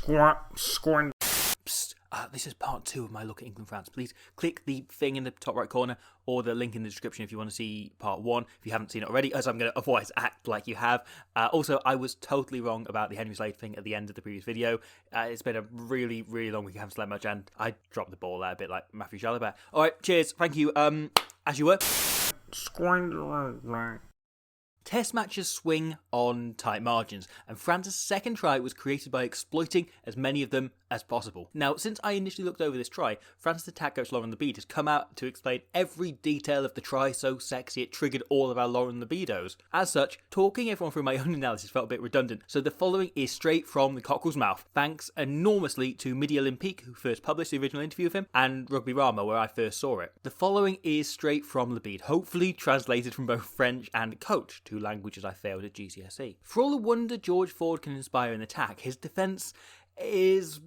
Squidge. This is part 2 of my look at England-France. Please click the thing in the top right corner or the link in the description if you want to see part 1, if you haven't seen it already, as I'm going to otherwise act like you have. Also, I was totally wrong about the Henry Slade thing at the end of the previous video. It's been a really, really long week. I haven't slept much, and I dropped the ball there a bit like Matthew Jalabert. All right, cheers. Thank you. As you were. Squidge. Test matches swing on tight margins, and France's second try was created by exploiting as many of them as possible. Now, since I initially looked over this try, France's attack coach Laurent Lebeide has come out to explain every detail of the try so sexy it triggered all of our Laurent Lebidos. As such, talking everyone through my own analysis felt a bit redundant, so the following is straight from the cockerel's mouth. Thanks enormously to Midi Olympique, who first published the original interview of him, and Rugby Rama, where I first saw it. The following is straight from Lebeide, hopefully translated from both French and coach, two languages I failed at GCSE. For all the wonder George Ford can inspire in attack, his defence is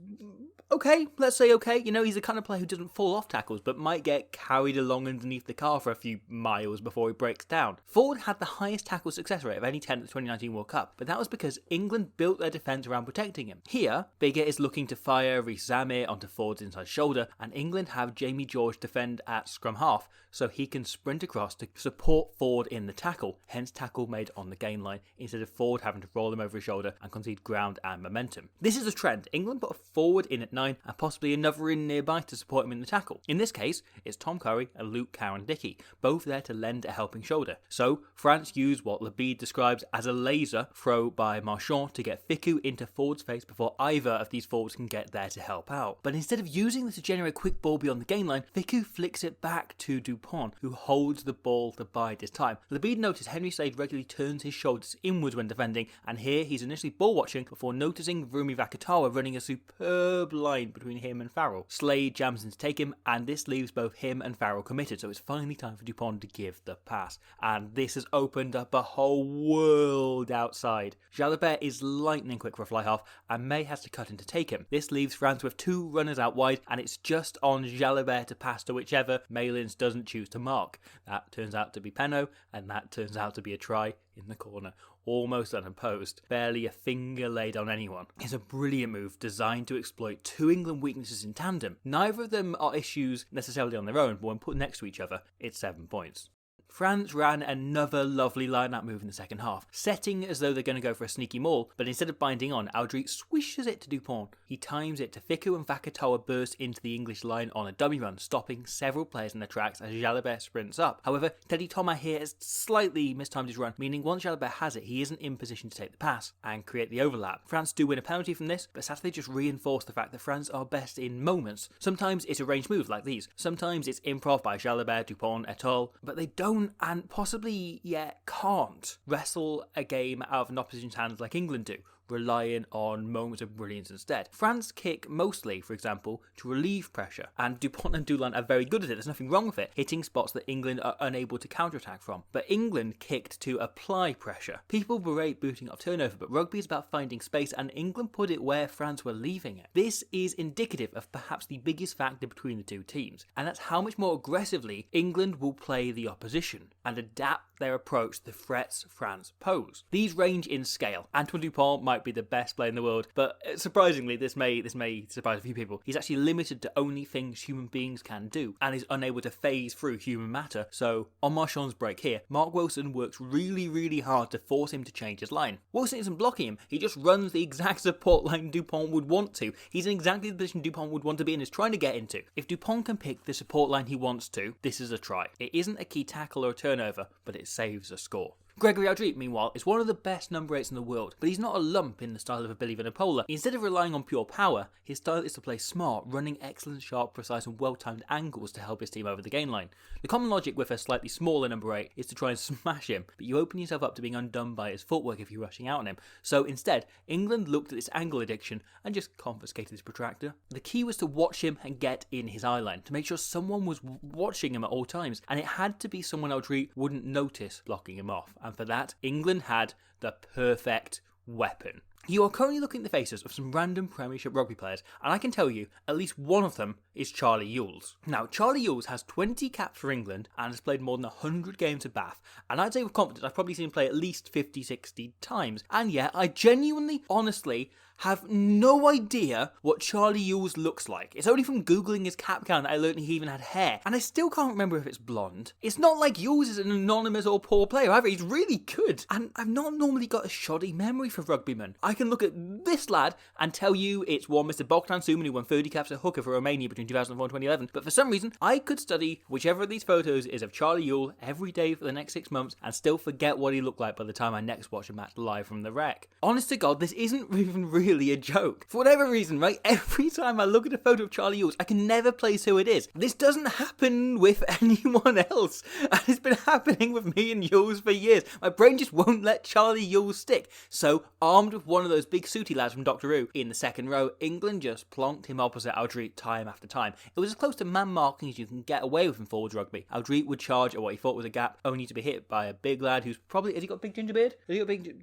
okay, let's say okay. You know, he's the kind of player who doesn't fall off tackles, but might get carried along underneath the car for a few miles before he breaks down. Ford had the highest tackle success rate of any 10 at the 2019 World Cup, but that was because England built their defence around protecting him. Here, Bigger is looking to fire Reece Zamir onto Ford's inside shoulder, and England have Jamie George defend at scrum half, so he can sprint across to support Ford in the tackle, hence tackle made on the gain line, instead of Ford having to roll him over his shoulder and concede ground and momentum. This is a trend. England put a forward in at 9 and possibly another in nearby to support him in the tackle. In this case, it's Tom Curry and Luke Cowan-Dickie, both there to lend a helping shoulder. So, France used what Lebeide describes as a laser throw by Marchand to get Fickou into Ford's face before either of these forwards can get there to help out. But instead of using this to generate a quick ball beyond the gain line, Fickou flicks it back to Dupont, who holds the ball to bide his time. Lebeide noticed Henry Slade regularly turns his shoulders inwards when defending, and here he's initially ball watching before noticing Vurmi Vakatawa running a superb line between him and Farrell. Slade jams in to take him, and this leaves both him and Farrell committed, so it's finally time for Dupont to give the pass. And this has opened up a whole world outside. Jalabert is lightning quick for a fly half, and May has to cut in to take him. This leaves France with 2 runners out wide, and it's just on Jalabert to pass to whichever Malins doesn't choose to mark. That turns out to be Penaud, and that turns out to be a try in the corner, almost unopposed, barely a finger laid on anyone. It's a brilliant move designed to exploit 2 England weaknesses in tandem. Neither of them are issues necessarily on their own, but when put next to each other, it's 7 points. France ran another lovely line-out move in the second half, setting as though they're going to go for a sneaky maul, but instead of binding on, Audry swishes it to Dupont. He times it to Fickou, and Vakatawa burst into the English line on a dummy run, stopping several players in their tracks as Jalabert sprints up. However, Teddy Thomas here has slightly mistimed his run, meaning once Jalabert has it, he isn't in position to take the pass and create the overlap. France do win a penalty from this, but sadly just reinforce the fact that France are best in moments. Sometimes it's arranged moves like these, sometimes it's improv by Jalabert, Dupont, et al., but they don't and possibly yet can't wrestle a game out of an opposition's hands like England do, relying on moments of brilliance instead. France kick mostly, for example, to relieve pressure, and Dupont and Dulin are very good at it. There's nothing wrong with it, hitting spots that England are unable to counterattack from. But England kicked to apply pressure. People berate booting up turnover, but rugby is about finding space, and England put it where France were leaving it. This is indicative of perhaps the biggest factor between the two teams, and that's how much more aggressively England will play the opposition and adapt their approach to the threats France pose. These range in scale. Antoine Dupont might be the best player in the world, but surprisingly, this may surprise a few people. He's actually limited to only things human beings can do, and is unable to phase through human matter. So, on Marchand's break here, Mark Wilson works really hard to force him to change his line. Wilson isn't blocking him, he just runs the exact support line Dupont would want to. He's in exactly the position Dupont would want to be and is trying to get into. If Dupont can pick the support line he wants to, this is a try. It isn't a key tackle or a turnover, but it saves a score. Gregory Audry, meanwhile, is one of the best number 8s in the world, but he's not a lump in the style of a Billy Vunipola. Instead of relying on pure power, his style is to play smart, running excellent, sharp, precise and well-timed angles to help his team over the gain line. The common logic with a slightly smaller number 8 is to try and smash him, but you open yourself up to being undone by his footwork if you're rushing out on him. So instead, England looked at this angle addiction and just confiscated his protractor. The key was to watch him and get in his eye line, to make sure someone was watching him at all times, and it had to be someone Audry wouldn't notice blocking him off, and for that, England had the perfect weapon. You are currently looking at the faces of some random Premiership rugby players, and I can tell you, at least one of them is Charlie Ewels. Now, Charlie Ewels has 20 caps for England and has played more than 100 games at Bath, and I'd say with confidence I've probably seen him play at least 50-60 times, and yeah, I genuinely, honestly, have no idea what Charlie Ewels looks like. It's only from Googling his cap count that I learned he even had hair, and I still can't remember if it's blonde. It's not like Ewels is an anonymous or poor player either. He's really good, and I've not normally got a shoddy memory for rugbymen. I can look at this lad and tell you it's one Mr. Bogdan Suman who won 30 caps at hooker for Romania between 2004 and 2011, but for some reason I could study whichever of these photos is of Charlie Ewell every day for the next 6 months and still forget what he looked like by the time I next watch a match live from the rec. Honest to God, this isn't even really a joke. For whatever reason, right, every time I look at a photo of Charlie Ewell, I can never place who it is. This doesn't happen with anyone else, and it's been happening with me and Ewells for years. My brain just won't let Charlie Ewell stick. So, armed with one of those big sooty lads from Doctor Who in the second row, England just plonked him opposite Aldrit time after time. It was as close to man marking as you can get away with in forwards rugby. Aldrit would charge at what he thought was a gap, only to be hit by a big lad who's probably... Has he got a big ginger beard?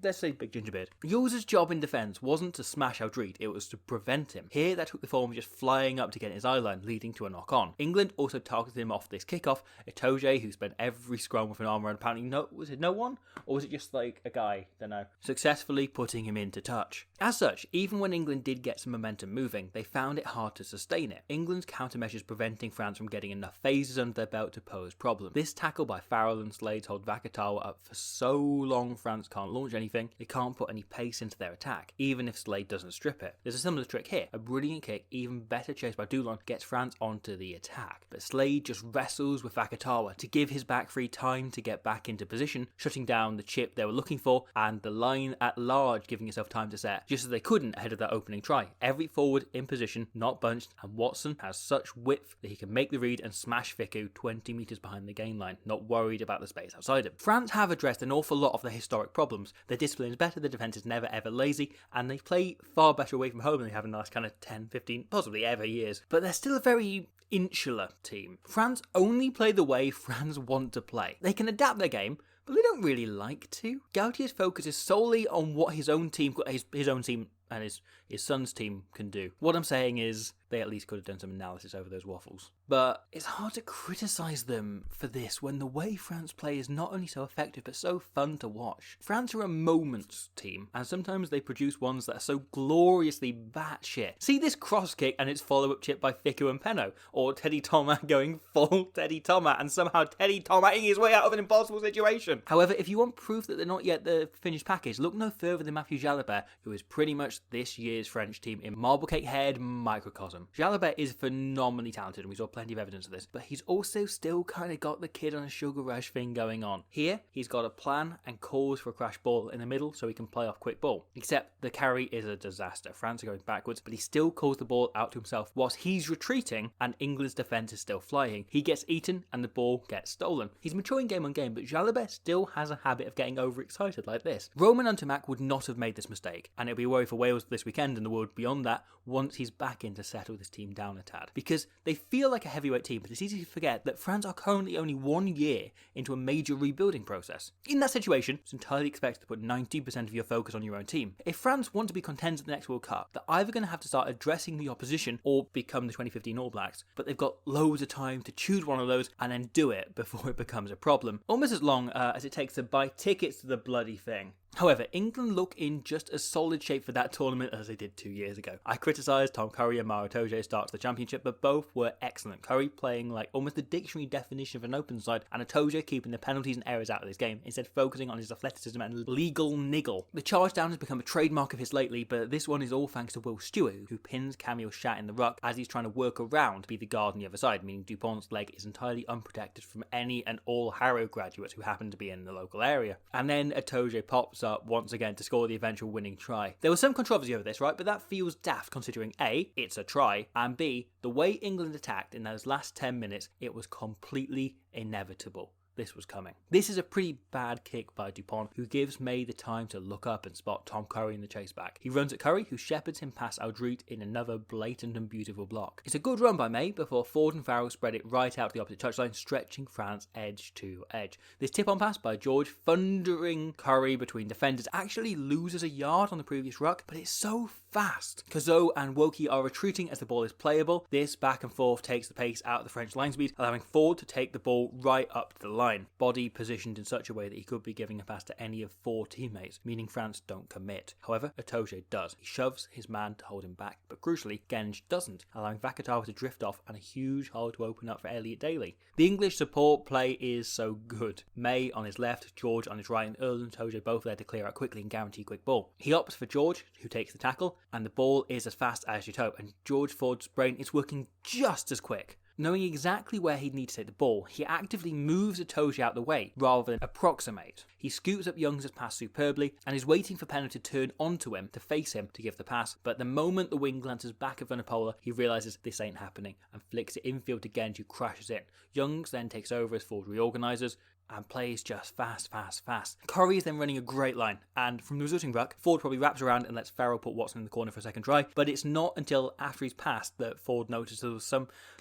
Let's say big ginger beard. Ewells' job in defence wasn't to smash Aldrit, it was to prevent him. Here, that took the form of just flying up to get in his eye line, leading to a knock-on. England also targeted him off this kickoff. Itoje, who spent every scrum with an arm around, apparently was it no one? Or was it just like a guy? Don't know. Successfully putting him into touch. As such, even when England did get some momentum moving, they found it hard to sustain it. England's countermeasures preventing France from getting enough phases under their belt to pose problems. This tackle by Farrell and Slade hold Vakatawa up for so long France can't launch anything, they can't put any pace into their attack, even if Slade doesn't strip it. There's a similar trick here. A brilliant kick, even better chased by Dulon, gets France onto the attack. But Slade just wrestles with Vakatawa to give his back three time to get back into position, shutting down the chip they were looking for, and the line at large giving itself time to set, just as they couldn't ahead of that opening try. Every forward in position, not bunched, and Watson has such width that he can make the read and smash Viku 20 metres behind the gain line, not worried about the space outside him. France have addressed an awful lot of their historic problems. Their discipline is better, their defence is never ever lazy, and they play far better away from home than they have in the last kind of 10, 15, possibly ever years. But they're still a very insular team. France only play the way France want to play. They can adapt their game, but they don't really like to. Gautier's focus is solely on what his own team and his son's team can do. What I'm saying is they at least could have done some analysis over those waffles. But it's hard to criticise them for this when the way France play is not only so effective but so fun to watch. France are a moments team, and sometimes they produce ones that are so gloriously batshit. See this cross kick and its follow-up chip by Viku and Penno, or Teddy Tomat going full Teddy Tomat and somehow Teddy Tomatting his way out of an impossible situation. However, if you want proof that they're not yet the finished package, look no further than Matthew Jalabert, who is pretty much this year's French team in Marblecake Head microcosm. Jalabert is phenomenally talented, and we saw plenty of evidence of this, but he's also still kind of got the kid on a sugar rush thing going on. Here, he's got a plan and calls for a crash ball in the middle so he can play off quick ball. Except the carry is a disaster. France are going backwards, but he still calls the ball out to himself whilst he's retreating and England's defence is still flying. He gets eaten and the ball gets stolen. He's maturing game on game, but Jalabert still has a habit of getting overexcited like this. Roman Untumac would not have made this mistake, and it'll be a worry for Wales this weekend and the world beyond that once he's back in to settle this team down a tad. Because they feel like a heavyweight team, but it's easy to forget that France are currently only 1 year into a major rebuilding process. In that situation, it's entirely expected to put 90% of your focus on your own team. If France want to be contenders at the next World Cup, they're either going to have to start addressing the opposition or become the 2015 All Blacks, but they've got loads of time to choose one of those and then do it before it becomes a problem. Almost as long as it takes to buy tickets to the bloody thing. However, England look in just as solid shape for that tournament as they did 2 years ago. I criticised Tom Curry and Maro Itoje's start to the championship, but both were excellent. Curry playing like almost the dictionary definition of an open side, and Itoje keeping the penalties and errors out of his game, instead focusing on his athleticism and legal niggle. The charge down has become a trademark of his lately, but this one is all thanks to Will Stewart, who pins Camille Chat in the ruck as he's trying to work around to be the guard on the other side, meaning Dupont's leg is entirely unprotected from any and all Harrow graduates who happen to be in the local area. And then Itoje pops up once again to score the eventual winning try. There was some controversy over this, right? But that feels daft considering A, it's a try, and B, the way England attacked in those last 10 minutes, it was completely inevitable. This was coming. This is a pretty bad kick by Dupont, who gives May the time to look up and spot Tom Curry in the chase back. He runs at Curry, who shepherds him past Aldrit in another blatant and beautiful block. It's a good run by May before Ford and Farrell spread it right out to the opposite touchline, stretching France edge to edge. This tip-on pass by George, thundering Curry between defenders, actually loses a yard on the previous ruck, but it's so fast. Cazot and Woki are retreating as the ball is playable. This back and forth takes the pace out of the French line speed, allowing Ford to take the ball right up to the line. line, body positioned in such a way that he could be giving a pass to any of 4 teammates, meaning France don't commit. However, Itoje does. He shoves his man to hold him back, but crucially, Genge doesn't, allowing Vakatawa to drift off and a huge hole to open up for Elliot Daly. The English support play is so good. May on his left, George on his right, and Earl and Itoje both there to clear out quickly and guarantee a quick ball. He opts for George, who takes the tackle, and the ball is as fast as you'd hope, and George Ford's brain is working just as quick. Knowing exactly where he'd need to take the ball, he actively moves Itoje out the way rather than approximate. He scoops up Young's pass superbly and is waiting for Penno to turn onto him to face him to give the pass, but the moment the wing glances back at Vunipola, he realises this ain't happening and flicks it infield to Genge, who crashes in. Youngs then takes over as Ford reorganises and plays just fast. Curry is then running a great line, and from the resulting ruck, Ford probably wraps around and lets Farrell put Watson in the corner for a second try, but it's not until after he's passed that Ford notices there was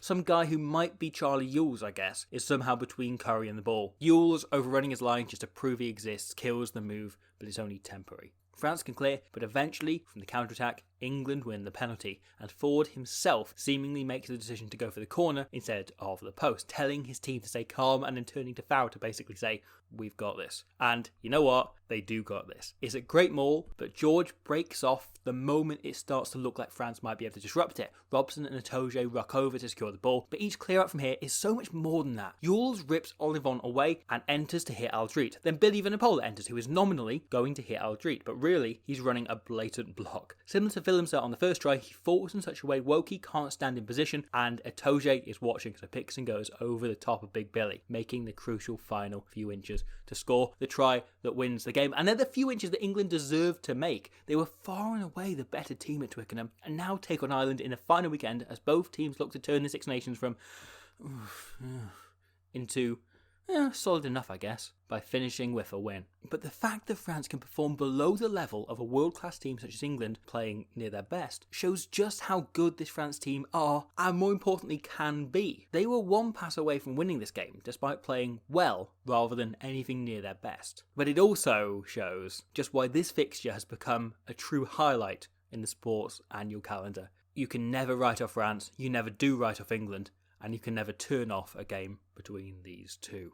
some guy who might be Charlie Ewels, I guess, is somehow between Curry and the ball. Ewels, overrunning his line just to prove he exists, kills the move, but it's only temporary. France can clear, but eventually, from the counter-attack, England win the penalty, and Ford himself seemingly makes the decision to go for the corner instead of the post, telling his team to stay calm and then turning to Farrell to basically say, we've got this. And you know what? They do got this. It's a great maul, but George breaks off the moment it starts to look like France might be able to disrupt it. Robson and Itoje ruck over to secure the ball, but each clear out from here is so much more than that. Ewels rips Olivon away and enters to hit Aldrit. Then Billy Vunipola enters, who is nominally going to hit Aldrit, but really, he's running a blatant block. Similar to Willemse on the first try, he falls in such a way Woki can't stand in position, and Itoje is watching, so picks and goes over the top of Big Billy, making the crucial final few inches to score the try that wins the game. And they're the few inches that England deserved to make. They were far and away the better team at Twickenham, and now take on Ireland in a final weekend as both teams look to turn the Six Nations from into solid enough, I guess, by finishing with a win. But the fact that France can perform below the level of a world-class team such as England, playing near their best, shows just how good this France team are, and more importantly can be. They were one pass away from winning this game, despite playing well rather than anything near their best. But it also shows just why this fixture has become a true highlight in the sport's annual calendar. You can never write off France, you never do write off England, and you can never turn off a game between these two.